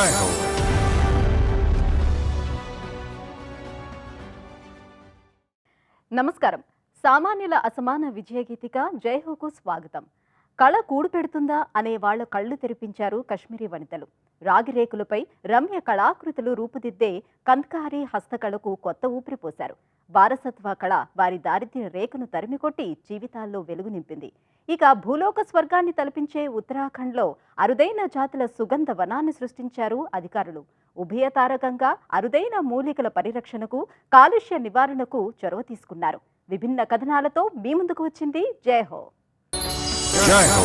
జై హో. నమస్కారం. సామాన్యుల అసమాన విజయగీతిక జైహోకు స్వాగతం. కళ కూడు పెడుతుందా అనే వాళ్ల కళ్లు తెరిపించారు కశ్మీరీ వనితలు. రాగి రేకులపై రమ్య కళాకృతులు రూపుదిద్దే కంద్కారీ హస్తకళకు కొత్త ఊపిరి పోశారు. వారసత్వ కళ వారి దారిద్ర్య రేఖను తరిమికొట్టి జీవితాల్లో వెలుగు నింపింది. ఇక భూలోక స్వర్గాన్ని తలపించే ఉత్తరాఖండ్లో అరుదైన జాతుల సుగంధ వనాన్ని సృష్టించారు అధికారులు. ఉభయతారకంగా అరుదైన మూలికల పరిరక్షణకు, కాలుష్య నివారణకు చొరవ తీసుకున్నారు. విభిన్న కథనాలతో మీ ముందుకు వచ్చింది జైహో. జై హో.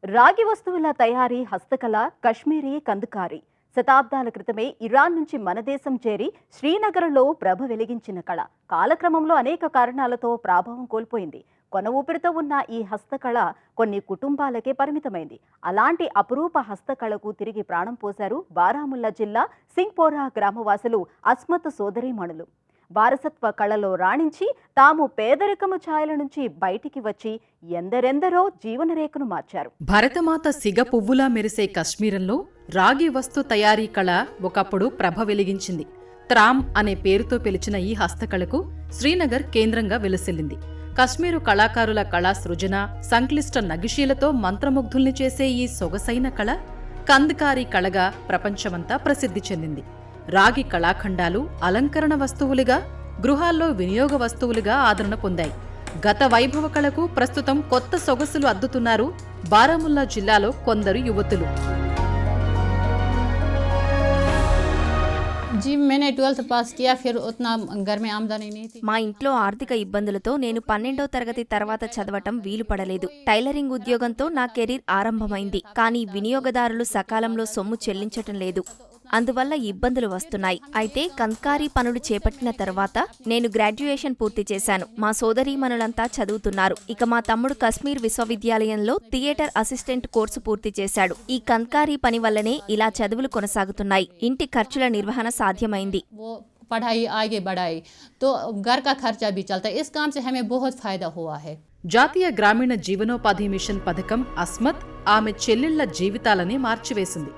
రాగి వస్తువుల తయారీ హస్తకళ కశ్మీరీ కందుకారీ. శతాబ్దాల క్రితమే ఇరాన్ నుంచి మన దేశం చేరి శ్రీనగర్లో ప్రభ వెలిగించిన కళ కాలక్రమంలో అనేక కారణాలతో ప్రాభావం కోల్పోయింది. కొన ఊపిరితో ఉన్న ఈ హస్తకళ కొన్ని కుటుంబాలకే పరిమితమైంది. అలాంటి అపురూప హస్తకళకు తిరిగి ప్రాణం పోశారు బారాముల్లా జిల్లా సింగ్పోరా గ్రామవాసులు అస్మత్ సోదరీమణులు. వారసత్వ కళలో రాణించి తాము పేదరికము ఛాయల నుంచి బయటికి వచ్చి ఎందరెందరో జీవనరేఖను మార్చారు. భరతమాత సిగ పువ్వులా మెరిసే కశ్మీరంలో రాగి వస్తు తయారీ కళ ఒకప్పుడు ప్రభ వెలిగించింది. త్రామ్ అనే పేరుతో పిలిచిన ఈ హస్తకళకు శ్రీనగర్ కేంద్రంగా వెలసిల్లింది. కశ్మీరు కళాకారుల కళా సృజన, సంక్లిష్ట నగిషీలతో మంత్రముగ్ధుల్ని చేసే ఈ సొగసైన కళ కంద్కారీ కళగా ప్రపంచమంతా ప్రసిద్ధి చెందింది. రాగి కళాఖండాలు అలంకరణ వస్తువులుగా, గృహాల్లో వినియోగ వస్తువులుగా ఆదరణ పొందాయి. గత వైభవ కళకు ప్రస్తుతం కొత్త సొగసులు అద్దుతున్నారు బారాముల్లా జిల్లాలో కొందరు యువతులు. మా ఇంట్లో ఆర్థిక ఇబ్బందులతో నేను 12వ తరగతి తర్వాత చదవటం వీలు పడలేదు. టైలరింగ్ ఉద్యోగంతో నా కెరీర్ ఆరంభమైంది. కానీ వినియోగదారులు సకాలంలో సొమ్ము చెల్లించటం లేదు. అందువల్ల ఇబ్బందులు వస్తున్నాయి. అయితే కంద్కారీ పనులు చేపట్టిన తర్వాత నేను గ్రాడ్యుయేషన్ పూర్తి చేశాను. మా సోదరీమణులంతా చదువుతున్నారు. ఇక మా తమ్ముడు కశ్మీర్ విశ్వవిద్యాలయంలో థియేటర్ అసిస్టెంట్ కోర్సు పూర్తి చేశాడు. ఈ కంద్కారీ పని వల్లనే ఇలా చదువులు కొనసాగుతున్నాయి. ఇంటి ఖర్చుల నిర్వహణ సాధ్యమైంది. पढ़ाई आगे बढ़ाई तो घर का खर्चा भी चलता है। इस काम से हमें बहुत फायदा हुआ है. జాతీయ గ్రామీణ జీవనోపాధి మిషన్ పథకం అస్మత్ ఆమె చెల్లెళ్ల జీవితాలనే మార్చివేసింది.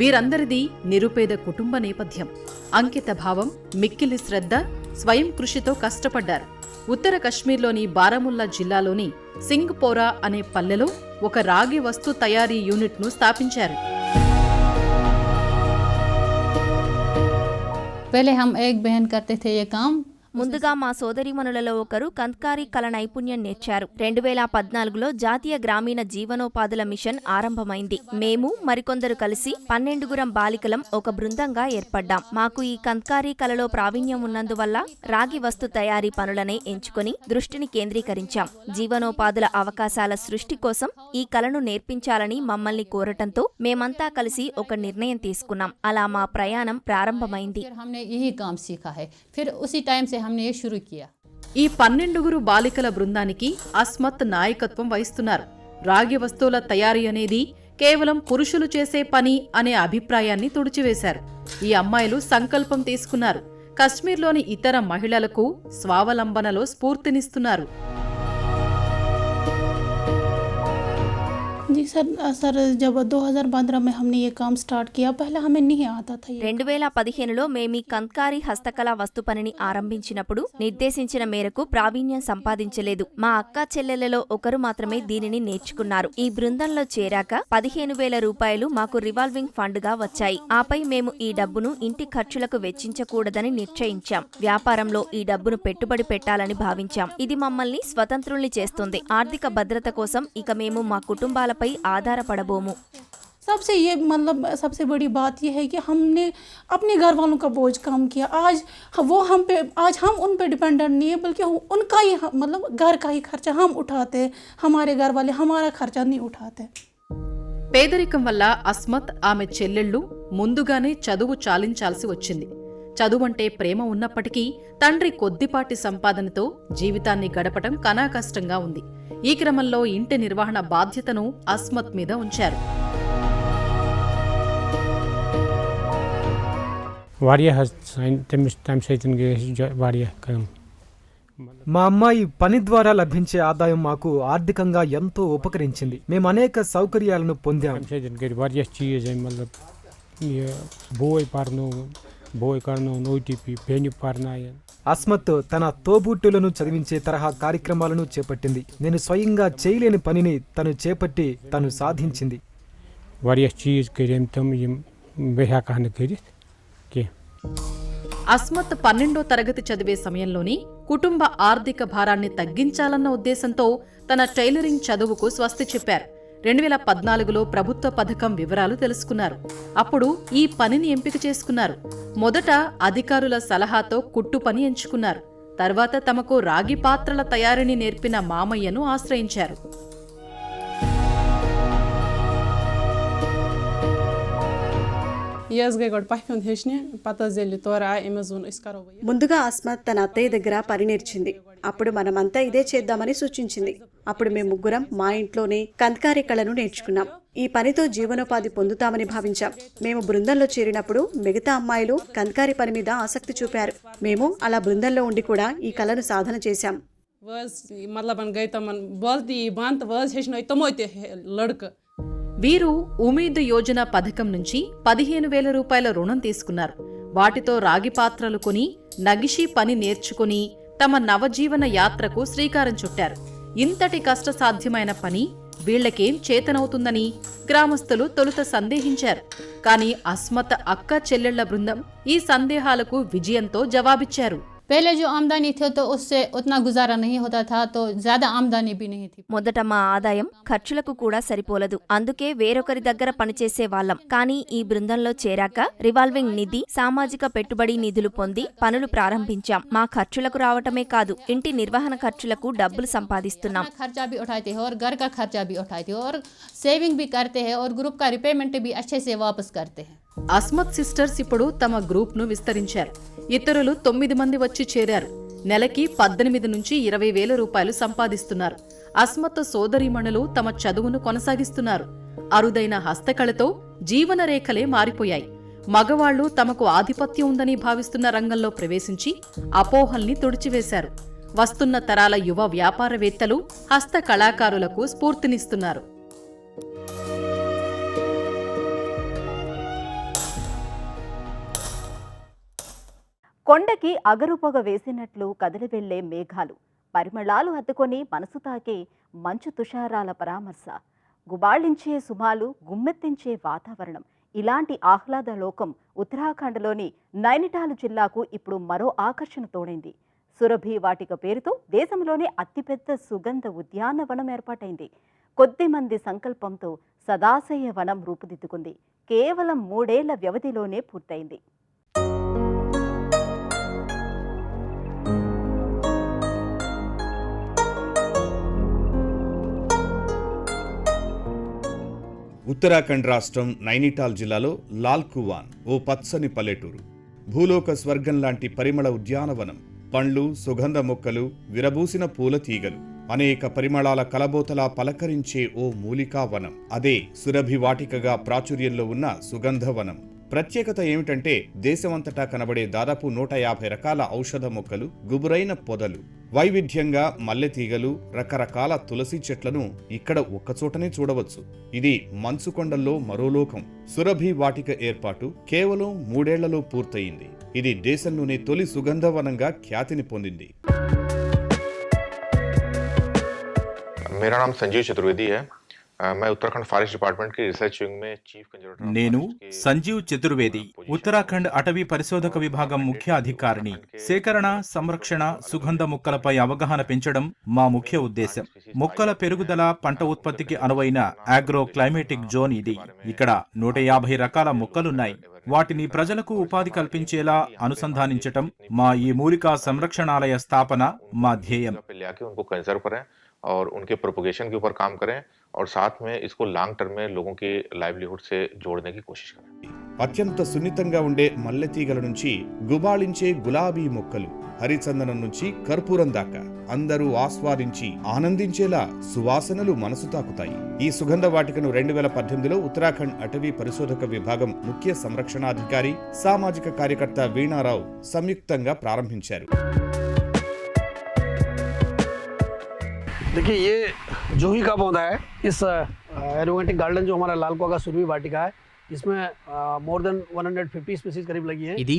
వీరందరిది నిరుపేద కుటుంబ నేపథ్యం. అంకిత భావం, మిక్కిలి శ్రద్ధ, స్వయం కృషితో కష్టపడ్డారు. ఉత్తర కశ్మీర్లోని బారాముల్లా జిల్లాలోని సింగ్పోరా అనే పల్లెలో ఒక రాగి వస్తు తయారీ యూనిట్ను స్థాపించారు. पहले हम एक बहन करते थे ये काम. ముందుగా మా సోదరీమణులలో ఒకరు కంద్కారీ కళ నైపుణ్యం నేర్చారు. 2014లో జాతీయ గ్రామీణ జీవనోపాధుల మిషన్ ఆరంభమైంది. మేము మరికొందరు కలిసి 12గురం బాలికలం ఒక బృందంగా ఏర్పడ్డాం. మాకు ఈ కంద్కారీ కళలో ప్రావీణ్యం ఉన్నందువల్ల రాగి వస్తు తయారీ పనులనే ఎంచుకొని దృష్టిని కేంద్రీకరించాం. జీవనోపాధుల అవకాశాల సృష్టి కోసం ఈ కళను నేర్పించాలని మమ్మల్ని కోరటంతో మేమంతా కలిసి ఒక నిర్ణయం తీసుకున్నాం. అలా మా ప్రయాణం ప్రారంభమైంది. हमने यही काम सीखा है. फिर उसी टाइम से हमने ये शुरू किया. ఈ 12గురు బాలికల బృందానికి అస్మత్ నాయకత్వం వహిస్తున్నారు. రాగి వస్తువుల తయారీ అనేది కేవలం పురుషులు చేసే పని అనే అభిప్రాయాన్ని తుడిచివేశారు. ఈ అమ్మాయిలు సంకల్పం తీసుకున్నారు. కశ్మీర్లోని ఇతర మహిళలకు స్వావలంబనలో స్ఫూర్తినిస్తున్నారు. जी सर जब 2015 में हमने ये काम स्टार्ट किया, पहले हमें नहीं आता था. 2015లో మేమీ కంద్కారీ హస్తకళా వస్తు పనిని ఆరంభించినప్పుడు నిర్దేశించిన మేరకు ప్రావీణ్యం సంపాదించలేదు. మా అక్కా చెల్లెలలో ఒకరు మాత్రమే దీనిని నేర్చుకున్నారు. ఈ బృందంలో చేరాక 15,000 రూపాయలు మాకు రివాల్వింగ్ ఫండ్ గా వచ్చాయి. ఆపై మేము ఈ డబ్బును ఇంటి ఖర్చులకు వెచ్చించకూడదని నిశ్చయించాం. వ్యాపారంలో ఈ డబ్బును పెట్టుబడి పెట్టాలని భావించాం. ఇది మమ్మల్ని స్వతంత్రుల్ని చేస్తుంది. ఆర్థిక భద్రత కోసం ఇక మేము మా కుటుంబాల आधारपड़बोमु. सबसे ये मतलब सबसे बड़ी बात ये है कि हमने अपने घर वालों का बोझ कम किया. आज हम उन पे डिपेंडेंट नहीं है, बल्कि उनका ही मतलब घर का ही खर्चा हम उठाते हैं. हमारे घर वाले हमारा खर्चा नहीं उठाते. పేదరికం వల్ల అస్మత్ ఆమె చెల్లెళ్ళు ముందుగానే చదువు చాలించాల్సి వచ్చింది. చదువంటే ప్రేమ ఉన్నప్పటికీ తండ్రి కొద్దిపాటి సంపాదనతో జీవితాన్ని గడపటం కనాకష్టంగా ఉంది. ఈ క్రమంలో ఇంటి నిర్వహణ బాధ్యతను అస్మత్ మీద ఉంచారు. వారియా తమిళ సైతం వారియా మా అమ్మాయి పని ద్వారా లభించే ఆదాయం మాకు ఆర్థికంగా ఎంతో ఉపకరించింది. మేము అనేక సౌకర్యాలను పొందాం. అస్మత్ తన తోబుట్టులను చదివించే తరహా కార్యక్రమాలను చేపట్టింది. నేను స్వయంగా చేయలేని పనిని తను చేపట్టి తను సాధించింది. అస్మత్ 12వ తరగతి చదివే సమయంలోని కుటుంబ ఆర్థిక భారాన్ని తగ్గించాలన్న ఉద్దేశంతో తన టైలరింగ్ చదువుకు స్వస్తి చెప్పారు. 2014లో ప్రభుత్వ పథకం వివరాలు తెలుసుకున్నారు. అప్పుడు ఈ పనిని ఎంపిక చేసుకున్నారు. మొదట అధికారుల సలహాతో కుట్టు పని ఎంచుకున్నారు. తర్వాత తమకు రాగి పాత్రల తయారీని నేర్పిన మామయ్యను ఆశ్రయించారు. ముందుగా అస్మత్ తన అత్తయ్య దగ్గర పని నేర్చింది. అప్పుడు మనమంతా ఇదే చేద్దామని సూచించింది. అప్పుడు మేము ముగ్గురం మా ఇంట్లోనే కంత్కారీ కళను నేర్చుకున్నాం. ఈ పనితో జీవనోపాధి పొందుతామని భావించాం. మేము బృందంలో చేరినప్పుడు మిగతా అమ్మాయిలు కంత్కారీ పని మీద ఆసక్తి చూపారు. మేము అలా బృందంలో ఉండి కూడా ఈ కళను సాధన చేశాం. వీరు ఉమీద్ యోజన పథకం నుంచి 15,000 రూపాయల రుణం తీసుకున్నారు. వాటితో రాగి పాత్రలు కొని నగిషీ పని నేర్చుకుని తమ నవజీవన యాత్రకు శ్రీకారం చుట్టారు. ఇంతటి కష్టసాధ్యమైన పని వీళ్లకేం చేతనవుతుందని గ్రామస్తులు తొలుత సందేహించారు. కానీ అస్మత్ అక్క చెల్లెళ్ల బృందం ఈ సందేహాలకు విజయంతో జవాబిచ్చారు. पहले जो आमदनी थी तो उससे उतना गुजारा नहीं होता था, तो ज्यादा आमदनी भी नहीं थी. మొదట మా ఆదాయం ఖర్చులకు కూడా సరిపోలదు. అందుకే వేరొకరి దగ్గర పనిచేసే వాళ్ళం. కానీ ఈ బృందంలో చేరాక రివాల్వింగ్ నిధి, సామాజిక పెట్టుబడి నిధులు పొంది పనులు ప్రారంభించాం. మా ఖర్చులకు రావటమే కాదు, ఇంటి నిర్వహణ ఖర్చులకు డబ్బులు సంపాదిస్తున్నాం. खर्चा भी उठाते हैं और घर का खर्चा भी उठाते हैं और सेविंग भी करते हैं और ग्रुप का रिपेमेंट भी अच्छे से वापस करते हैं. అస్మత్ సిస్టర్స్ ఇప్పుడు తమ గ్రూప్ను విస్తరించారు. ఇతరులు 9 మంది వచ్చి చేరారు. నెలకి 18 నుంచి 20,000 రూపాయలు సంపాదిస్తున్నారు. అస్మత్ సోదరీమణులు తమ చదువును కొనసాగిస్తున్నారు. అరుదైన హస్తకళతో జీవనరేఖలే మారిపోయాయి. మగవాళ్లు తమకు ఆధిపత్యం ఉందని భావిస్తున్న రంగంలో ప్రవేశించి అపోహల్ని తుడిచివేశారు. వస్తున్న తరాల యువ వ్యాపారవేత్తలు హస్త కళాకారులకు స్ఫూర్తినిస్తున్నారు. కొండకి అగరుపొగ వేసినట్లు కదిలి వెళ్లే మేఘాలు, పరిమళాలు హత్తుకొని మనసు తాకే మంచు తుషారాల పరామర్శ, గుబాళించే సుమాలు, గుమ్మెత్తించే వాతావరణం, ఇలాంటి ఆహ్లాద లోకం ఉత్తరాఖండ్లోని నైనిటాల్ జిల్లాకు ఇప్పుడు మరో ఆకర్షణ తోడైంది. సురభి వాటిక పేరుతో దేశంలోనే అతిపెద్ద సుగంధ ఉద్యానవనం ఏర్పాటైంది. కొద్ది మంది సంకల్పంతో సదాశయ వనం రూపుదిద్దుకుంది. కేవలం 3 ఏళ్ల వ్యవధిలోనే పూర్తయింది. ఉత్తరాఖండ్ రాష్ట్రం నైనిటాల్ జిల్లాలో లాల్ కువాన్ ఓ పచ్చని పల్లెటూరు. భూలోక స్వర్గం లాంటి పరిమళ ఉద్యానవనం. పండ్లు, సుగంధ మొక్కలు, విరబూసిన పూల తీగలు, అనేక పరిమళాల కలబోతలా పలకరించే ఓ మూలికా వనం. అదే సురభి వాటికగా ప్రాచుర్యంలో ఉన్న సుగంధవనం. ప్రత్యేకత ఏమిటంటే దేశమంతటా కనబడే దాదాపు 150 రకాల ఔషధ మొక్కలు, గుబురైన పొదలు, వైవిధ్యంగా మల్లెతీగలు, రకరకాల తులసి చెట్లను ఇక్కడ ఒక్కచోటనే చూడవచ్చు. ఇది మంచుకొండల్లో మరో లోకం. సురభి వాటిక ఏర్పాటు కేవలం 3 ఏళ్లలో పూర్తయింది. ఇది దేశంలోనే తొలి సుగంధవనంగా ఖ్యాతిని పొందింది. मेरा नाम संजीव चतुर्वेदी है. मैं उत्तराखंड फॉरेस्ट डिपार्टमेंट की रिसर्च विंग में चीफ कंजर्वेटर. నేను సంజీవ్ చతుర్వేది, ఉత్తరాఖండ్ అటవీ పరిశోధక విభాగం ముఖ్య అధికారిని. సేకరణ, సంరక్షణ, సుగంధ మొక్కలపై అవగాహన పెంచడం మా ముఖ్య ఉద్దేశం. మొక్కల పెరుగుదల, పంట ఉత్పత్తికి అనువైన ఆగ్రో క్లైమేటిక్ జోన్ ఇది. ఇక్కడ 150 రకాల మొక్కలున్నాయి. వాటిని ప్రజలకు ఉపాధి కల్పించేలా అనుసంధానించటం మా ఈ మూలికా సంరక్షణాలయ స్థాపన మా ధ్యేయం. और उनके प्रोपोगेशन के ऊपर काम करें और साथ में इसको लॉन्ग टर्म में लोगों की लाइवलीहुड से जोड़ने की कोशिश करें. అత్యంత సున్నితంగా ఉండే మల్లెతీగల నుంచి గుబాళించే గులాబీ మొక్కలు, హరిచందనం నుంచి కర్పూరం దాకా అందరూ ఆస్వాదించి ఆనందించేలా సువాసనలు మనసు తాకుతాయి. ఈ సుగంధ వాటికను 2018లో ఉత్తరాఖండ్ అటవీ పరిశోధక విభాగం ముఖ్య సంరక్షణాధికారి, సామాజిక కార్యకర్త వీణారావు సంయుక్తంగా ప్రారంభించారు. देखिए ये जूही का पौधा है। इस एरोमेटिक गार्डन जो हमारा लाल कुआं का सुरभि वाटिका है, इसमें मोर देन 150 स्पीसीज करीब लगी है। ఇది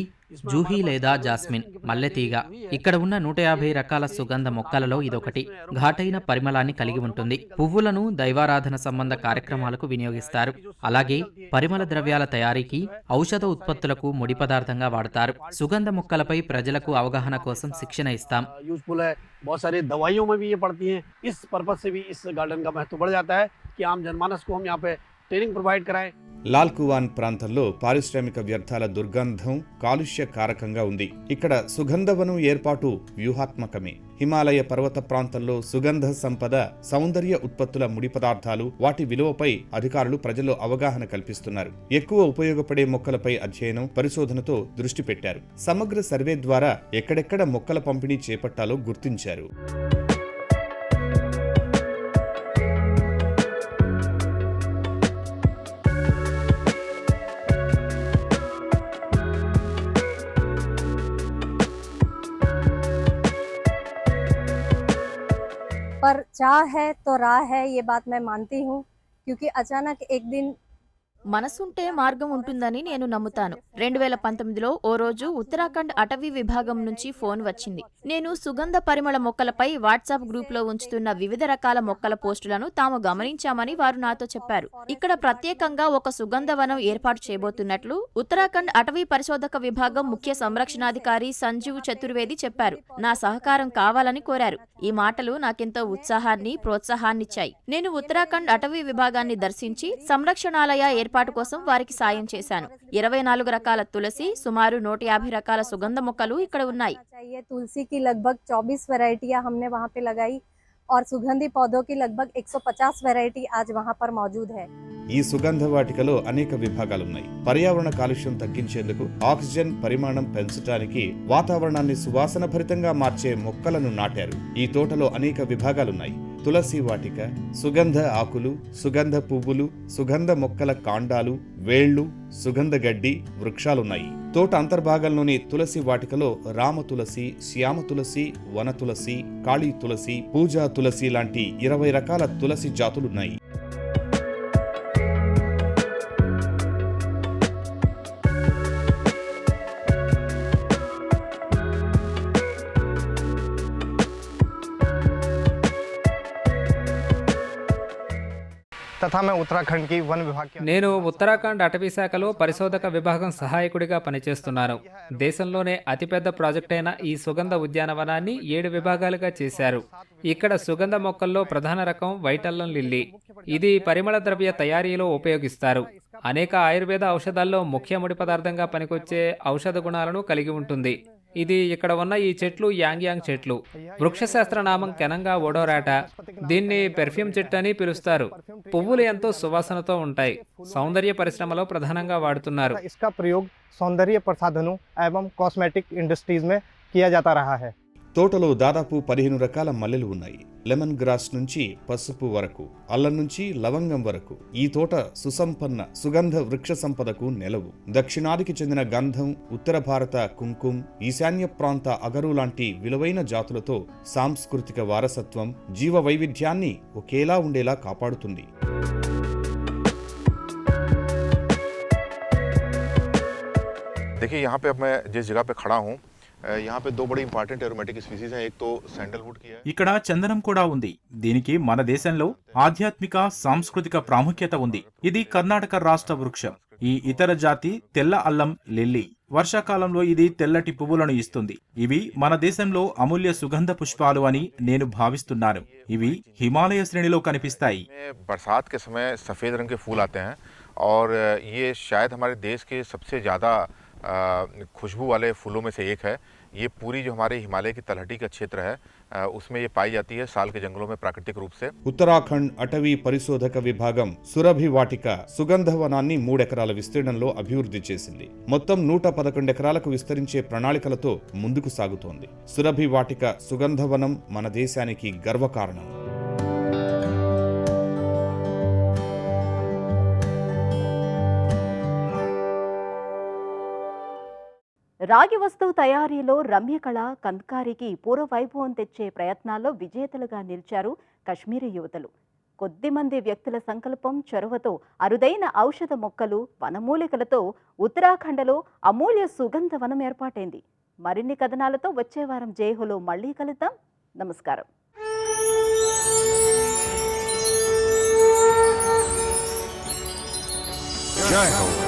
జూహీ లేదా జాస్మిన్ మల్లెతీగ. ఇక్కడ ఉన్న 150 రకాల సుగంధ మొక్కలలో ఇదొకటి. ఘాటైన పరిమళాన్ని కలిగి ఉంటుంది. పువ్వులను దైవారాధన సంబంధ కార్యక్రమాలకు వినియోగిస్తారు. అలాగే పరిమళ ద్రవ్యాల తయారీకి, ఔషధ ఉత్పత్తులకు ముడి పదార్థంగా వాడతారు. సుగంధ మొక్కలపై ప్రజలకు అవగాహన కోసం శిక్షణ ఇస్తాం. यूजफुल है, बहुत सारी दवाइयों में भी ये पड़ती हैं। इस पर्पज से भी इस गार्डन का महत्व बढ़ जाता है कि आम जनमानस को हम यहाँ पे ट्रेनिंग प्रोवाइड कराएं। లాల్ కువాన్ ప్రాంతంలో పారిశ్రామిక వ్యర్థాల దుర్గంధం కాలుష్య కారకంగా ఉంది. ఇక్కడ సుగంధవనం ఏర్పాటు వ్యూహాత్మకమే. హిమాలయ పర్వత ప్రాంతంలో సుగంధ సంపద, సౌందర్య ఉత్పత్తుల ముడి పదార్థాలు, వాటి విలువపై అధికారులు ప్రజల్లో అవగాహన కల్పిస్తున్నారు. ఎక్కువ ఉపయోగపడే మొక్కలపై అధ్యయనం, పరిశోధనతో దృష్టి పెట్టారు. సమగ్ర సర్వే ద్వారా ఎక్కడెక్కడ మొక్కల పంపిణీ చేపట్టాలో గుర్తించారు. पर चाह है तो राह है, ये बात मैं मानती हूँ, क्योंकि अचानक एक दिन మనసుంటే మార్గం ఉంటుందని నేను నమ్ముతాను. 2019లో ఓ రోజు ఉత్తరాఖండ్ అటవీ విభాగం నుంచి ఫోన్ వచ్చింది. నేను సుగంధ పరిమళ మొక్కలపై వాట్సాప్ గ్రూప్లో ఉంచుతున్న వివిధ రకాల మొక్కల పోస్టులను తాము గమనించామని వారు నాతో చెప్పారు. ఇక్కడ ప్రత్యేకంగా ఒక సుగంధవనం ఏర్పాటు చేయబోతున్నట్లు ఉత్తరాఖండ్ అటవీ పరిశోధక విభాగం ముఖ్య సంరక్షణాధికారి సంజీవ్ చతుర్వేది చెప్పారు. నా సహకారం కావాలని కోరారు. ఈ మాటలు నాకెంతో ఉత్సాహాన్ని, ప్రోత్సాహాన్నిచ్చాయి. నేను ఉత్తరాఖండ్ అటవీ విభాగాన్ని దర్శించి సంరక్షణాలయ ఏర్పాటు కోసం వారికి సాయం చేశాను. 24 రకాల తులసి, సుమారు 150 రకాల సుగంధ మొక్కలు ఇక్కడ ఉన్నాయి. तुलसी की लगभग 24 वैरायटियां हमने वहाँ पे लगाई और सुगंधी पौधों की लगभग 150 वैरायटी आज वहाँ पर मौजूद है. ఈ సుగంధ వాటికలో అనేక విభాగాలున్నాయి. పర్యావరణ కాలుష్యం తగ్గించేందుకు, ఆక్సిజన్ పరిమాణం పెంచడానికి, వాతావరణాన్ని సువాసన భరితంగా మార్చే మొక్కలను నాటారు. ఈ తోటలో అనేక విభాగాలున్నాయి. తులసి వాటిక, సుగంధ ఆకులు, సుగంధ పువ్వులు, సుగంధ మొక్కల కాండాలు, వేళ్లు, సుగంధ గడ్డి, వృక్షాలున్నాయి. తోట అంతర్భాగంలోని తులసి వాటికలో రామ తులసి, శ్యామ తులసి, వన తులసి, కాళీ తులసి, పూజా తులసి లాంటి 20 రకాల తులసి జాతులున్నాయి. తథా మే ఉత్తరాఖండ్ కి వన్ విభాగ్ నేను ఉత్తరాఖండ్ అటవీ శాఖలో పరిశోధక విభాగం సహాయకుడిగా పనిచేస్తున్నాను. దేశంలోనే అతిపెద్ద ప్రాజెక్ట్ అయిన ఈ సుగంధ ఉద్యానవనాన్ని 7 విభాగాలుగా చేశారు. ఇక్కడ సుగంధ మొక్కల్లో ప్రధాన రకం వైట్ అల్లం లిల్లీ. ఇది పరిమళ ద్రవ్య తయారీలో ఉపయోగిస్తారు. అనేక ఆయుర్వేద ఔషధాల్లో ముఖ్య ముడి పదార్థంగా పనికొచ్చే ఔషధ గుణాలను కలిగి ఉంటుంది. ఇది ఇక్కడ ఉన్న ఈ చెట్లు యాంగ్యాంగ్ చెట్లు. వృక్షశాస్త్ర నామం కెనంగా ఓడోరాట. దీన్ని పెర్ఫ్యూమ్ చెట్టు అని పిలుస్తారు. పువ్వులు ఎంతో సువాసనతో ఉంటాయి. సౌందర్య పరిశ్రమలో ప్రధానంగా వాడుతున్నారు. इसका प्रयोग सौंदर्य प्रसाधनों एवं कॉस्मेटिक इंडस्ट्रीज में किया जाता रहा है. తోటలో దాదాపు 15 రకాల మల్లెలు ఉన్నాయి. లెమన్ గ్రాస్ నుంచి పసుపు వరకు, అల్లం నుంచి లవంగం వరకు ఈ తోట సుసంపన్న సుగంధ వృక్ష సంపదకు నెలవు. దక్షిణాదికి చెందిన గంధం, ఉత్తర భారత కుంకుమ, ఈశాన్య ప్రాంత అగరు లాంటి విలువైన జాతులతో సాంస్కృతిక వారసత్వం, జీవ వైవిధ్యాన్ని ఒకేలా ఉండేలా కాపాడుతుంది. देखिए यहाँ पे अब मैं जिस जगह पे खड़ा हूँ, यहाँ पे 2 बड़ी इंपॉर्टेंट एरोमेटिक स्पीसीज हैं. एक तो सैंडलवुड की है. ఇక్కడ చందనం కూడా ఉంది. దీనికి మన దేశంలో ఆధ్యాత్మిక, సాంస్కృతిక ప్రాముఖ్యత ఉంది. ఇది కర్ణాటక రాష్ట్ర వృక్షం. ఈ ఇతర జాతి తెల్ల అల్లం లిల్లీ. వర్షాకాలంలో ఇది తెల్లటి పువ్వులను ఇస్తుంది. ఇవి మన దేశంలో అమూల్య సుగంధ పుష్పాలు అని నేను భావిస్తున్నాను. ఇవి హిమాలయ శ్రేణిలో కనిపిస్తాయి. बरसात के समय सफ़ेद रंग के फूल आते हैं और ये शायद हमारे देश के सबसे ज़्यादा खुशबू वाले फूलों में से एक है. ये पूरी जो हमारे हिमालय की तलहटी का क्षेत्र है उसमें ये पाई जाती है साल के जंगलों में प्राकृतिक रूप से. ఉత్తరాఖండ్ అటవీ పరిశోధక విభాగం సురభి వాటిక సుగంధవనాన్ని 3 ఎకరాల విస్తీర్ణంలో అభివృద్ధి చేసింది. మొత్తం 111 ఎకరాలకు విస్తరించే ప్రణాళికలతో ముందుకు సాగుతోంది. సురభి వాటిక సుగంధవనం మన దేశానికి గర్వకారణం. రాగి వస్తువు తయారీలో రమ్యకళ కంద్కారికి పూర్వవైభవం తెచ్చే ప్రయత్నాల్లో విజేతలుగా నిలిచారు కశ్మీరీ యువతలు. కొద్దిమంది వ్యక్తుల సంకల్పం, చొరవతో అరుదైన ఔషధ మొక్కలు, వనమూలికలతో ఉత్తరాఖండ్లో అమూల్య సుగంధ వనం ఏర్పాటైంది. మరిన్ని కథనాలతో వచ్చే వారం జైహోలో మళ్ళీ కలుద్దాం. నమస్కారం. जय हो।